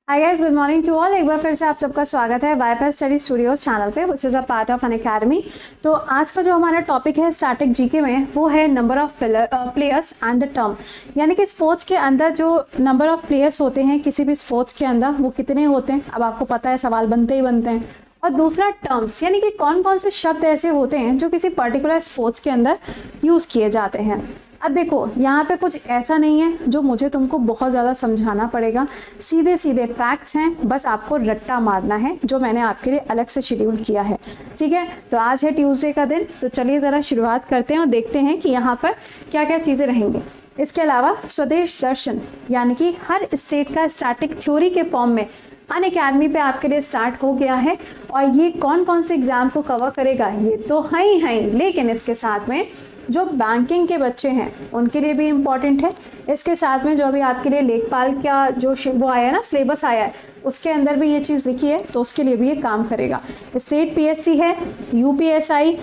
Hi guys, good morning to all. एक बार फिर से आप सबका स्वागत है वाईफाई स्टडी स्टूडियोज चैनल पे, which is a part of Unacademy. तो आज का जो हमारा टॉपिक है स्टैटिक जीके में, वो है number of players and the term. यानी कि स्पोर्ट्स के अंदर जो नंबर ऑफ प्लेयर्स होते हैं किसी भी स्पोर्ट्स के अंदर, वो कितने होते हैं। अब आपको पता है, सवाल बनते ही बनते हैं। और दूसरा टर्म्स, यानी कि कौन कौन से शब्द ऐसे होते हैं जो किसी पर्टिकुलर स्पोर्ट्स के अंदर यूज़ किए जाते हैं। अब देखो, यहाँ पे कुछ ऐसा नहीं है जो मुझे तुमको बहुत ज़्यादा समझाना पड़ेगा। सीधे सीधे फैक्ट्स हैं, बस आपको रट्टा मारना है, जो मैंने आपके लिए अलग से शेड्यूल किया है। ठीक है, तो आज है ट्यूसडे का दिन, तो चलिए ज़रा शुरुआत करते हैं और देखते हैं कि यहाँ पर क्या क्या चीज़ें रहेंगी। इसके अलावा स्वदेश दर्शन, यानी कि हर स्टेट का स्टैटिक थ्योरी के फॉर्म में अनअकैडमी पे आपके लिए स्टार्ट हो गया है। और ये कौन कौन से एग्जाम को कवर करेगा ये तो है ही है, लेकिन इसके साथ में जो बैंकिंग के बच्चे हैं उनके लिए भी इम्पॉर्टेंट है। इसके साथ में जो अभी आपके लिए लेखपाल का जो वो आया है ना, सिलेबस आया है, उसके अंदर भी ये चीज़ लिखी है, तो उसके लिए भी ये काम करेगा। स्टेट पीएससी है, यूपीएसआई,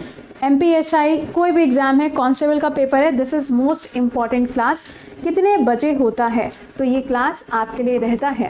एमपीएसआई, कोई भी एग्जाम है, कांस्टेबल का पेपर है, this is most important class. कितने बजे होता है? तो ये क्लास आपके लिए रहता है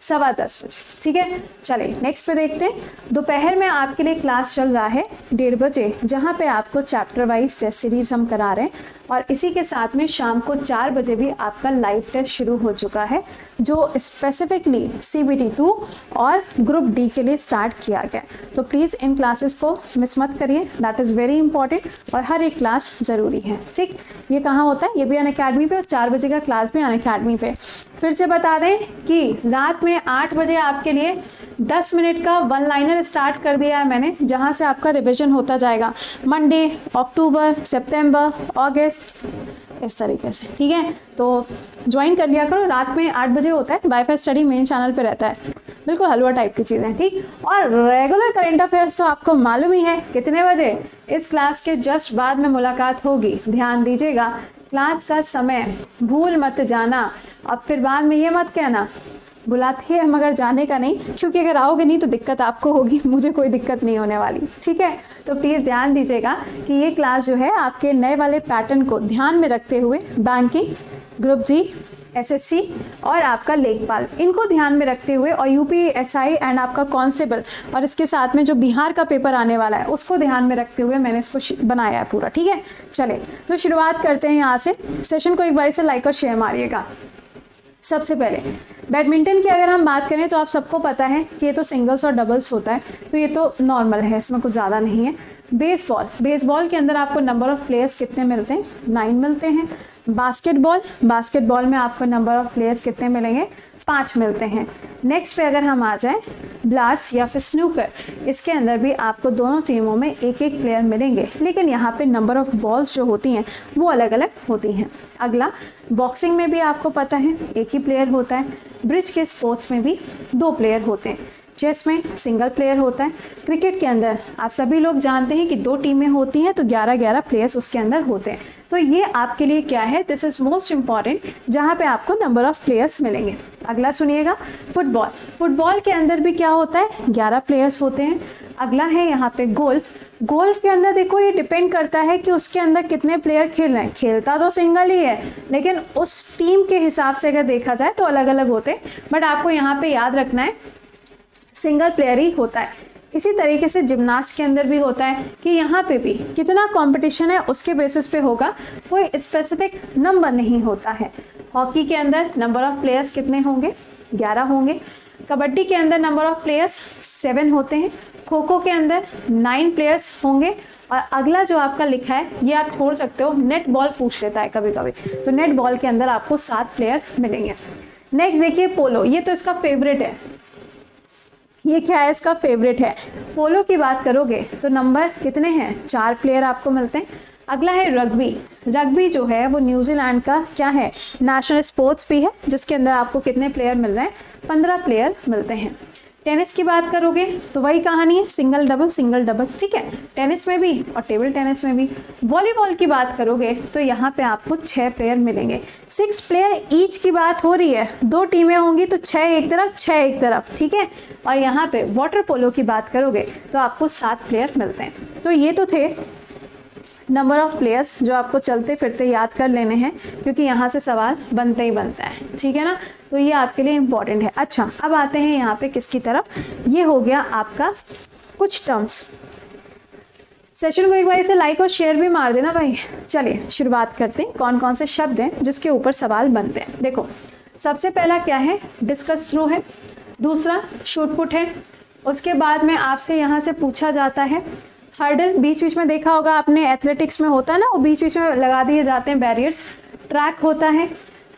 10:15 बजे। ठीक है, चलिए नेक्स्ट पे देखते हैं। दोपहर में आपके लिए क्लास चल रहा है 1:30 बजे, जहाँ पे आपको चैप्टर वाइज टेस्ट सीरीज हम करा रहे हैं। और इसी के साथ में शाम को 4 बजे भी आपका लाइव टेस्ट शुरू हो चुका है, जो स्पेसिफिकली CBT 2 और ग्रुप डी के लिए स्टार्ट किया गया। तो प्लीज़ इन क्लासेस को मिस मत करिए, दैट इज़ वेरी इंपॉर्टेंट और हर एक क्लास ज़रूरी है। ठीक, ये कहाँ होता है? ये भी अनअकैडमी पे, और 4 बजे का क्लास भी अनअकैडमी पे। फिर से बता दें कि रात में 8 बजे आपके लिए 10 मिनट का वन लाइनर स्टार्ट कर दिया है मैंने, जहाँ से आपका रिवीजन होता जाएगा मंडे, अक्टूबर, सितंबर, अगस्त, इस तरीके से। ठीक है, तो ज्वाइन कर लिया करो। रात में 8 बजे होता है, वाईफाई स्टडी मेन चैनल पे रहता है, बिल्कुल हलवा टाइप की चीज़ें। ठीक, और रेगुलर करेंट अफेयर्स तो आपको मालूम ही है कितने बजे। इस क्लास के जस्ट बाद में मुलाकात होगी, ध्यान दीजिएगा। क्लास का समय भूल मत जाना, अब फिर बाद में ये मत कहना बुलाते हैं मगर जाने का नहीं, क्योंकि अगर आओगे नहीं तो दिक्कत आपको होगी, मुझे कोई दिक्कत नहीं होने वाली। ठीक है, तो प्लीज़ ध्यान दीजिएगा कि ये क्लास जो है आपके नए वाले पैटर्न को ध्यान में रखते हुए, बैंकिंग, ग्रुप जी, SSC और आपका लेखपाल, इनको ध्यान में रखते हुए, और यूपीएसआई एंड आपका कांस्टेबल, और इसके साथ में जो बिहार का पेपर आने वाला है उसको ध्यान में रखते हुए मैंने इसको बनाया है पूरा। ठीक है, चले तो शुरुआत करते हैं यहाँ से। सेशन को एक बार से लाइक और शेयर मारिएगा। सबसे पहले बैडमिंटन की अगर हम बात करें तो आप सबको पता है कि ये तो सिंगल्स और डबल्स होता है, तो ये तो नॉर्मल है, इसमें कुछ ज़्यादा नहीं है। बेसबॉल के अंदर आपको नंबर ऑफ प्लेयर्स कितने मिलते हैं? 9 मिलते हैं। बास्केटबॉल में आपको नंबर ऑफ प्लेयर्स कितने मिलेंगे? 5 मिलते हैं। नेक्स्ट पे अगर हम आ जाएं, ब्लाट्स या फिर स्नूकर, इसके अंदर भी आपको दोनों टीमों में एक एक प्लेयर मिलेंगे, लेकिन यहाँ पे नंबर ऑफ बॉल्स जो होती हैं वो अलग अलग होती हैं। अगला, बॉक्सिंग में भी आपको पता है एक ही प्लेयर होता है। ब्रिज के स्पोर्ट्स में भी 2 प्लेयर होते हैं। चेस में सिंगल प्लेयर होता है। क्रिकेट के अंदर आप सभी लोग जानते हैं कि 2 टीमें होती हैं, तो 11-11 प्लेयर्स उसके अंदर होते हैं। तो ये आपके लिए क्या है? दिस इज मोस्ट इंपॉर्टेंट, जहाँ पे आपको नंबर ऑफ प्लेयर्स मिलेंगे। अगला सुनिएगा, फुटबॉल के अंदर भी क्या होता है? 11 प्लेयर्स होते हैं। अगला है यहाँ पे गोल्फ के अंदर देखो, ये डिपेंड करता है कि उसके अंदर कितने प्लेयर खेल रहे हैं। खेलता तो सिंगल ही है, लेकिन उस टीम के हिसाब से अगर देखा जाए तो अलग अलग होते हैं, बट आपको यहाँ पे याद रखना है सिंगल प्लेयर ही होता है। इसी तरीके से जिम्नास्ट के अंदर भी होता है कि यहाँ पे भी कितना कंपटीशन है उसके बेसिस पे होगा, कोई स्पेसिफिक नंबर नहीं होता है। हॉकी के अंदर नंबर ऑफ प्लेयर्स कितने होंगे? 11 होंगे। कबड्डी के अंदर नंबर ऑफ प्लेयर्स 7 होते हैं। खो खो के अंदर 9 प्लेयर्स होंगे। और अगला जो आपका लिखा है, ये आप छोड़ सकते हो, नेट बॉल पूछ लेता है कभी कभी, तो नेट बॉल के अंदर आपको 7 प्लेयर मिलेंगे। नेक्स्ट देखिए, पोलो, ये तो इसका फेवरेट है। ये क्या है? इसका फेवरेट है। पोलो की बात करोगे तो नंबर कितने हैं? 4 प्लेयर आपको मिलते हैं। अगला है रग्बी जो है वो न्यूजीलैंड का क्या है? नेशनल स्पोर्ट्स भी है, जिसके अंदर आपको कितने प्लेयर मिल रहे हैं? 15 प्लेयर मिलते हैं। टेनिस की बात करोगे तो वही कहानी है, सिंगल डबल। ठीक है, टेनिस में भी और टेबल टेनिस में भी। वॉलीबॉल की बात करोगे तो यहाँ पे आपको 6 प्लेयर मिलेंगे। 6 प्लेयर ईच की बात हो रही है, 2 टीमें होंगी तो 6 एक तरफ 6 एक तरफ। ठीक है, और यहाँ पे वाटर पोलो की बात करोगे तो आपको 7 प्लेयर मिलते हैं। तो ये तो थे नंबर ऑफ प्लेयर्स जो आपको चलते फिरते याद कर लेने हैं, क्योंकि यहाँ से सवाल बनता ही बनता है, ठीक है ना। तो ये आपके लिए इम्पॉर्टेंट है। अच्छा, अब आते हैं यहाँ पे किसकी तरफ, ये हो गया आपका कुछ टर्म्स। सेशन को एक बार इसे लाइक और शेयर भी मार देना भाई। चलिए शुरुआत करते हैं, कौन कौन से शब्द हैं जिसके ऊपर सवाल बनते हैं। देखो, सबसे पहला क्या है, डिस्कस थ्रो है, दूसरा शूट पुट है, उसके बाद में आपसे यहाँ से पूछा जाता है हर्डल, बीच बीच में देखा होगा आपने एथलेटिक्स में होता है ना, वो बीच बीच में लगा दिए जाते हैं बैरियर्स। ट्रैक होता है,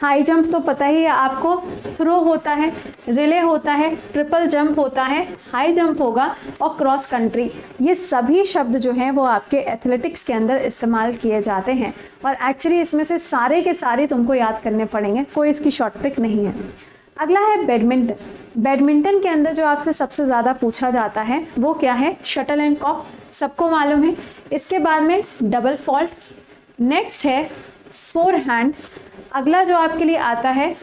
हाई जंप तो पता ही है आपको, थ्रो होता है, रिले होता है, ट्रिपल जंप होता है, हाई जंप होगा और क्रॉस कंट्री। ये सभी शब्द जो हैं वो आपके एथलेटिक्स के अंदर इस्तेमाल किए जाते हैं और एक्चुअली इसमें से सारे के सारे तुमको याद करने पड़ेंगे, कोई इसकी शॉर्ट ट्रिक नहीं है। अगला है बैडमिंटन। बैडमिंटन के अंदर जो आपसे सबसे ज़्यादा पूछा जाता है वो क्या है, शटल एंड कॉक, सबको मालूम है। इसके बाद में डबल फॉल्ट, नेक्स्ट है फोर हैंड। अगला जो आपके लिए आता है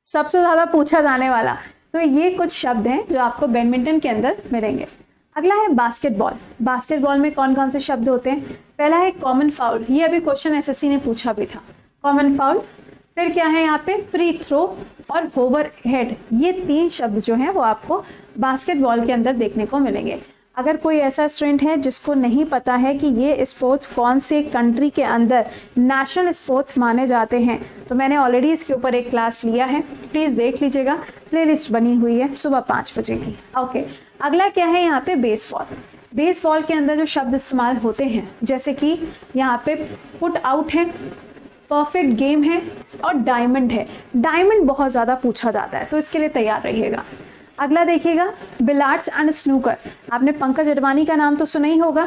सबसे ज़्यादा पूछा जाने वाला, तो ये कुछ शब्द हैं जो आपको बैडमिंटन के अंदर मिलेंगे। अगला है बास्केटबॉल। बास्केटबॉल में कौन कौन से शब्द होते हैं, पहला है कॉमन फाउल, ये अभी क्वेश्चन एसएससी ने पूछा भी था, कॉमन फाउल। फिर क्या है यहाँ पे, फ्री थ्रो और ओवर हेड। ये 3 शब्द जो हैं वो आपको बास्केटबॉल के अंदर देखने को मिलेंगे। अगर कोई ऐसा स्टूडेंट है जिसको नहीं पता है कि ये स्पोर्ट्स कौन से कंट्री के अंदर नेशनल स्पोर्ट्स माने जाते हैं, तो मैंने ऑलरेडी इसके ऊपर एक क्लास लिया है, प्लीज़ देख लीजिएगा, प्लेलिस्ट बनी हुई है सुबह 5 बजे की। ओके, अगला क्या है यहाँ पे, बेसबॉल। बेसबॉल के अंदर जो शब्द इस्तेमाल होते हैं, जैसे कि यहाँ पे पुट आउट है, परफेक्ट गेम है और डायमंड है। डायमंड बहुत ज़्यादा पूछा जाता है, तो इसके लिए तैयार रहिएगा। अगला देखिएगा, बिलार्ड्स एंड स्नूकर। आपने पंकज अडवाणी का नाम तो सुना ही होगा,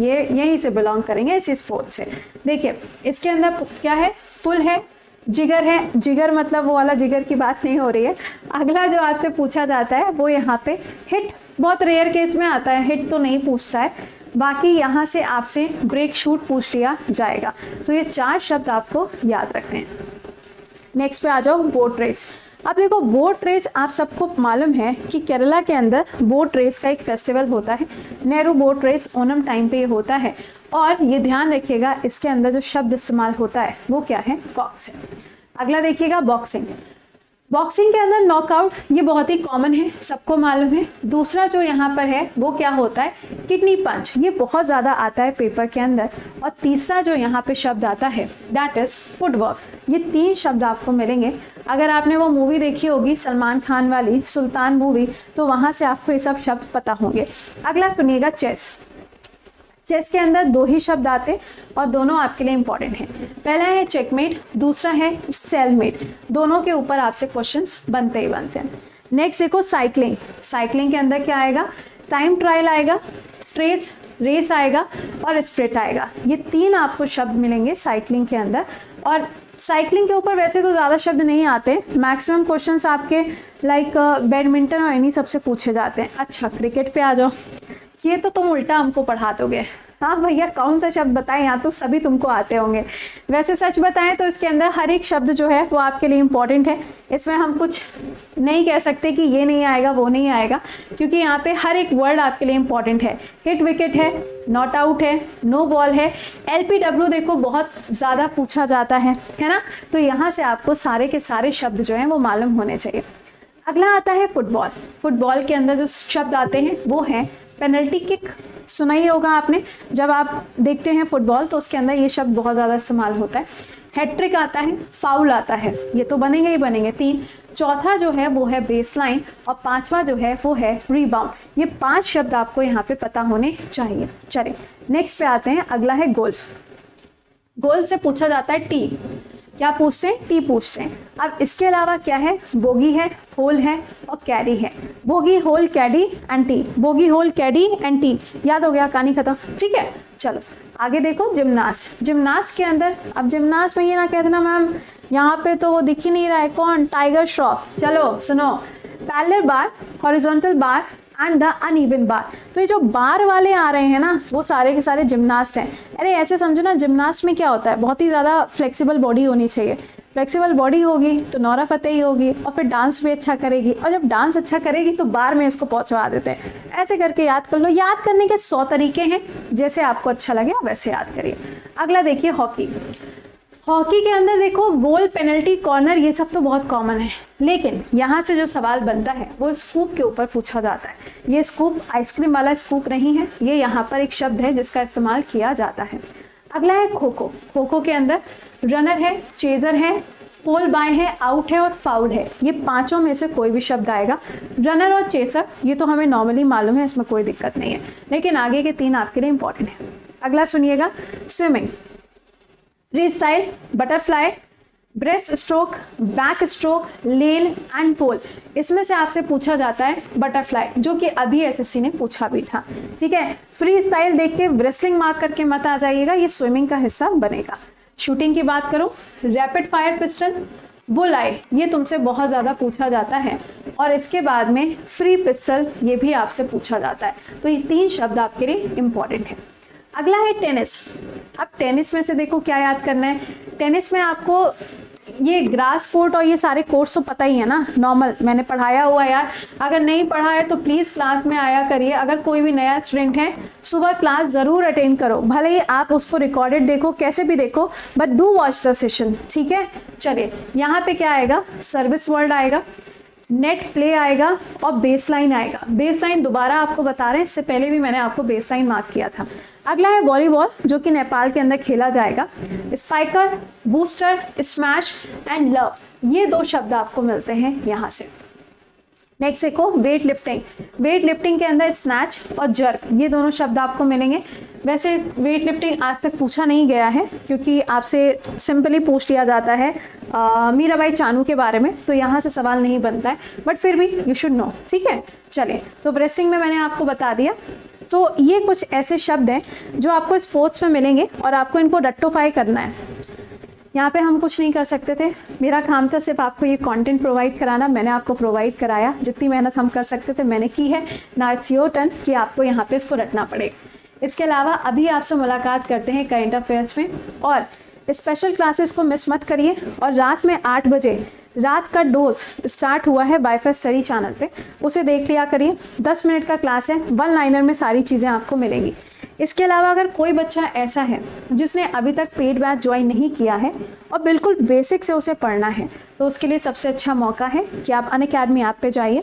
ये यहीं से बिलोंग करेंगे, इसी स्पोर्ट्स से। देखिए इसके अंदर क्या है, फुल है, जिगर है, जिगर मतलब वो वाला जिगर की बात नहीं हो रही है। अगला जो आपसे पूछा जाता है वो यहाँ पे हिट, बहुत रेयर केस में आता है, हिट तो नहीं पूछता है, बाकी यहाँ से आपसे ब्रेक शूट पूछ लिया जाएगा। तो ये 4 शब्द आपको याद रखने हैं। नेक्स्ट पे आ जाओ, बोट रेस। अब देखो, बोट रेस आप सबको मालूम है कि केरला के अंदर बोट रेस का एक फेस्टिवल होता है, Nehru boat race, Onam time पे ये होता है। और ये ध्यान रखिएगा, इसके अंदर जो शब्द इस्तेमाल होता है वो क्या है, कॉक से। अगला देखिएगा, बॉक्सिंग। बॉक्सिंग के अंदर नॉकआउट, ये बहुत ही कॉमन है, सबको मालूम है। दूसरा जो यहाँ पर है वो क्या होता है, किडनी पंच, ये बहुत ज़्यादा आता है पेपर के अंदर। और तीसरा जो यहाँ पे शब्द आता है दैट इज़ फुटवर्क। ये 3 शब्द आपको मिलेंगे। अगर आपने वो मूवी देखी होगी सलमान खान वाली सुल्तान मूवी, तो वहाँ से आपको ये सब शब्द पता होंगे। अगला सुनिएगा, चेस। चेस के अंदर 2 ही शब्द आते और दोनों आपके लिए इंपॉर्टेंट हैं। पहला है चेकमेट, दूसरा है सेलमेट। दोनों के ऊपर आपसे क्वेश्चंस बनते ही बनते हैं। नेक्स्ट देखो, साइकिलिंग। साइकिलिंग के अंदर क्या आएगा, टाइम ट्रायल आएगा, ट्रेस रेस आएगा और स्प्रिट आएगा। ये 3 आपको शब्द मिलेंगे साइकिलिंग के अंदर। और साइकिलिंग के ऊपर वैसे तो ज़्यादा शब्द नहीं आते, मैक्सिमम क्वेश्चंस आपके लाइक बैडमिंटन और इन्हीं सबसे पूछे जाते हैं। अच्छा, क्रिकेट पे आ जाओ, ये तो तुम उल्टा हमको पढ़ा दोगे। हाँ भैया, कौन सा शब्द बताएं, यहाँ तो सभी तुमको आते होंगे। वैसे सच बताएं तो इसके अंदर हर एक शब्द जो है वो आपके लिए इम्पॉर्टेंट है। इसमें हम कुछ नहीं कह सकते कि ये नहीं आएगा वो नहीं आएगा, क्योंकि यहाँ पे हर एक वर्ड आपके लिए इम्पॉर्टेंट है। हिट विकेट है, नॉट आउट है, नो बॉल है, LPW देखो बहुत ज़्यादा पूछा जाता है ना। तो यहाँ से आपको सारे के सारे शब्द जो हैं वो मालूम होने चाहिए। अगला आता है फुटबॉल। फुटबॉल के अंदर जो शब्द आते हैं वो हैं पेनल्टी किक, सुना ही होगा आपने, जब आप देखते हैं फुटबॉल तो उसके अंदर ये शब्द बहुत ज़्यादा इस्तेमाल होता है। हैट्रिक आता है, फाउल आता है, ये तो बनेंगे ही बनेंगे 3। चौथा जो है वो है बेसलाइन और 5वां जो है वो है रीबाउंड। ये 5 शब्द आपको यहाँ पे पता होने चाहिए। चलिए नेक्स्ट पे आते हैं, अगला है गोल्फ। गोल्फ से पूछा जाता है टी, क्या पूछते हैं, टी पूछते हैं। अब इसके अलावा क्या है, बोगी है, होल है और कैडी है। Bogey, hole, caddie and tee. Bogey, hole, caddie and tee, याद हो गया, कहानी खत्म। ठीक है, चलो आगे देखो, जिम्नास्ट। जिम्नास्ट के अंदर, अब जिम्नास्ट में ये ना कह देना मैम यहाँ पे तो वो दिख ही नहीं रहा है, कौन, टाइगर श्रॉफ। चलो सुनो, parallel bar, horizontal bar and the uneven bar. तो ये जो बार वाले आ रहे हैं ना, वो सारे के सारे जिम्नास्ट हैं। अरे ऐसे समझो ना, जिम्नास्ट में क्या होता है, बहुत ही ज़्यादा फ्लेक्सिबल बॉडी होनी चाहिए। फ्लेक्सिबल बॉडी होगी तो नोरा फतेही होगी, और फिर डांस भी अच्छा करेगी, और जब डांस अच्छा करेगी तो बार में इसको पहुंचवा देते हैं। ऐसे करके याद कर लो। याद करने के 100 तरीके हैं, जैसे आपको अच्छा लगे वैसे याद करिए। अगला देखिए हॉकी। हॉकी के अंदर देखो गोल, पेनल्टी, कॉर्नर, ये सब तो बहुत कॉमन है, लेकिन यहाँ से जो सवाल बनता है वो स्कूप के ऊपर पूछा जाता है। ये स्कूप आइसक्रीम वाला स्कूप नहीं है, ये यहाँ पर एक शब्द है जिसका इस्तेमाल किया जाता है। अगला है खो खो। खो खो के अंदर रनर है, चेजर है, पोल बाय है, आउट है और फाउल है। ये पांचों में से कोई भी शब्द आएगा। रनर और चेसर ये तो हमें नॉर्मली मालूम है, इसमें कोई दिक्कत नहीं है, लेकिन आगे के 3 आपके लिए इंपॉर्टेंट है। अगला सुनिएगा, swimming, freestyle, butterfly, breaststroke, backstroke, lane and pole. इसमें से आपसे पूछा जाता है बटरफ्लाई, जो कि अभी एसएससी ने पूछा भी था। ठीक है, फ्री स्टाइल देख के रेसलिंग मार्क करके मत आ जाइएगा, ये स्विमिंग का हिस्सा बनेगा। शूटिंग की बात करो, रैपिड फायर पिस्टल, बुल आई, ये तुमसे बहुत ज़्यादा पूछा जाता है, और इसके बाद में फ्री पिस्टल, ये भी आपसे पूछा जाता है। तो ये 3 शब्द आपके लिए इंपॉर्टेंट है। अगला है टेनिस। अब टेनिस में से देखो क्या याद करना है। टेनिस में आपको ये ग्रास कोर्ट और ये सारे कोर्स तो पता ही है ना, नॉर्मल मैंने पढ़ाया हुआ यार। अगर नहीं पढ़ा है तो प्लीज़ क्लास में आया करिए। अगर कोई भी नया स्टूडेंट है, सुबह क्लास ज़रूर अटेंड करो, भले ही आप उसको रिकॉर्डेड देखो, कैसे भी देखो, but do watch the session. ठीक है, चलिए यहाँ पे क्या आएगा, सर्विस वर्ड आएगा, नेट प्ले आएगा और बेसलाइन आएगा। बेसलाइन दोबारा आपको बता रहे हैं, इससे पहले भी मैंने आपको बेसलाइन मार्क किया था। अगला है वॉलीबॉल, जो कि नेपाल के अंदर खेला जाएगा। Spiker, booster, smash and love, ये 2 शब्द आपको मिलते हैं यहाँ से। नेक्स्ट देखो वेट लिफ्टिंग। वेट लिफ्टिंग के अंदर स्नैच और जर्क, ये दोनों शब्द आपको मिलेंगे। वैसे वेट लिफ्टिंग आज तक पूछा नहीं गया है, क्योंकि आपसे सिंपली पूछ लिया जाता है मीराबाई चानू के बारे में, तो यहाँ से सवाल नहीं बनता है, बट फिर भी यू शुड नो। ठीक है, चलिए, तो रेसलिंग में मैंने आपको बता दिया। तो ये कुछ ऐसे शब्द हैं जो आपको स्पोर्ट्स में मिलेंगे और आपको इनको रट्टोफाई करना है। यहाँ पे हम कुछ नहीं कर सकते थे, मेरा काम था सिर्फ आपको ये कंटेंट प्रोवाइड कराना। मैंने आपको प्रोवाइड कराया, जितनी मेहनत हम कर सकते थे मैंने की है। नाउ इट्स योर टर्न कि आपको यहाँ पे इसको रटना पड़ेगा। इसके अलावा अभी आपसे मुलाकात करते हैं करंट अफेयर्स में, और स्पेशल क्लासेस को मिस मत करिए। और रात में 8 बजे रात का डोज स्टार्ट हुआ है वाईफाई स्टडी चैनल पे, उसे देख लिया करिए। 10 मिनट का क्लास है, 1 लाइनर में सारी चीज़ें आपको मिलेंगी। इसके अलावा अगर कोई बच्चा ऐसा है जिसने अभी तक पेड बैच ज्वाइन नहीं किया है और बिल्कुल बेसिक से उसे पढ़ना है, तो उसके लिए सबसे अच्छा मौका है कि आप अनअकैडमी ऐप पे जाइए।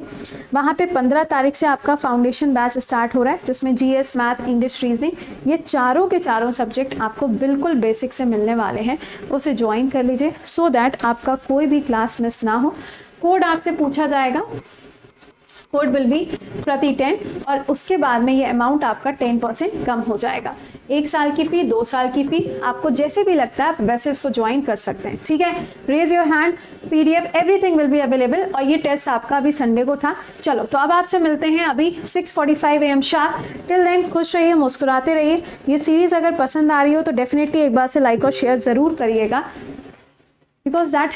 वहाँ पे 15 तारीख से आपका फाउंडेशन बैच स्टार्ट हो रहा है, जिसमें जीएस, मैथ, इंग्लिश, रीजनिंग, ये चारों के चारों सब्जेक्ट आपको बिल्कुल बेसिक से मिलने वाले हैं। उसे ज्वाइन कर लीजिए, सो दैट आपका कोई भी क्लास मिस ना हो। कोड आपसे पूछा जाएगा, कोड विल बी प्रति 10, और उसके बाद में ये अमाउंट आपका 10% कम हो जाएगा। 1 साल की फ़ी, 2 साल की फ़ी, आपको जैसे भी लगता है आप वैसे इसको ज्वाइन कर सकते हैं। ठीक है, raise your hand, PDF everything will be available. और ये टेस्ट आपका अभी संडे को था। चलो, तो अब आपसे मिलते हैं अभी 6:45 AM शार्प। टिल देन खुश रहिए, मुस्कुराते रहिए। ये सीरीज़ अगर पसंद आ रही हो तो डेफिनेटली एक बार से लाइक और शेयर ज़रूर करिएगा, because that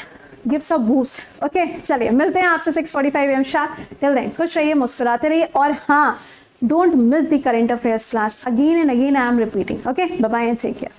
gives a boost. Okay, चलिए मिलते हैं आपसे 6:45 AM शार्प। टिल देन खुश रहिए, मुस्कुराते रहिए, और हाँ, don't miss the current affairs class. Again and again I am repeating. Okay, bye bye and take care.